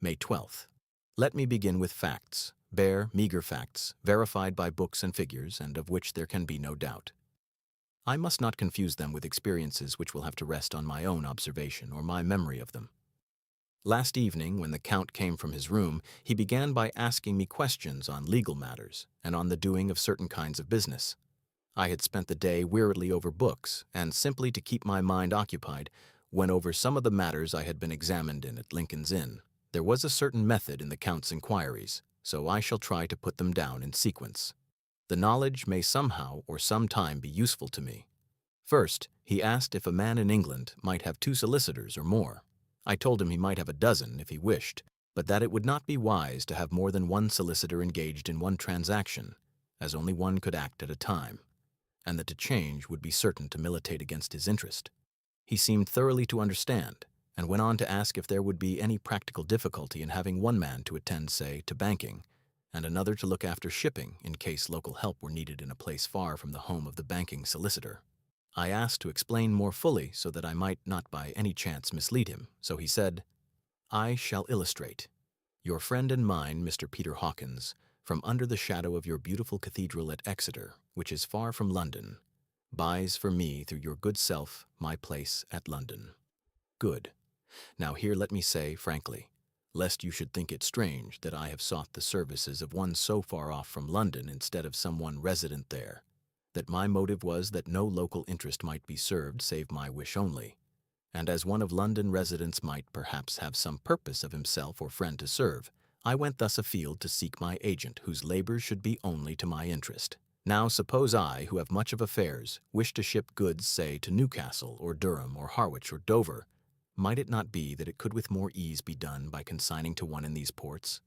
May 12th. Let me begin with facts, bare, meager facts, verified by books and figures, and of which there can be no doubt. I must not confuse them with experiences which will have to rest on my own observation or my memory of them. Last evening, when the Count came from his room, he began by asking me questions on legal matters and on the doing of certain kinds of business. I had spent the day wearily over books, and simply to keep my mind occupied, went over some of the matters I had been examined in at Lincoln's Inn. There was a certain method in the Count's inquiries, so I shall try to put them down in sequence. The knowledge may somehow or some time be useful to me. First, he asked if a man in England might have 2 solicitors or more. I told him he might have a dozen if he wished, but that it would not be wise to have more than 1 solicitor engaged in one transaction, as only one could act at a time, and that to change would be certain to militate against his interest. He seemed thoroughly to understand, and went on to ask if there would be any practical difficulty in having one man to attend, say, to banking, and another to look after shipping in case local help were needed in a place far from the home of the banking solicitor. I asked to explain more fully so that I might not by any chance mislead him, so he said, "I shall illustrate. Your friend and mine, Mr. Peter Hawkins, from under the shadow of your beautiful cathedral at Exeter, which is far from London, buys for me through your good self my place at London." Good. Now here let me say frankly, lest you should think it strange that I have sought the services of one so far off from London instead of someone resident there, that my motive was that no local interest might be served save my wish only, and as one of London residents might perhaps have some purpose of himself or friend to serve, I went thus afield to seek my agent whose labors should be only to my interest. Now suppose I, who have much of affairs, wish to ship goods, say, to Newcastle or Durham or Harwich or Dover, might it not be that it could with more ease be done by consigning to one in these ports?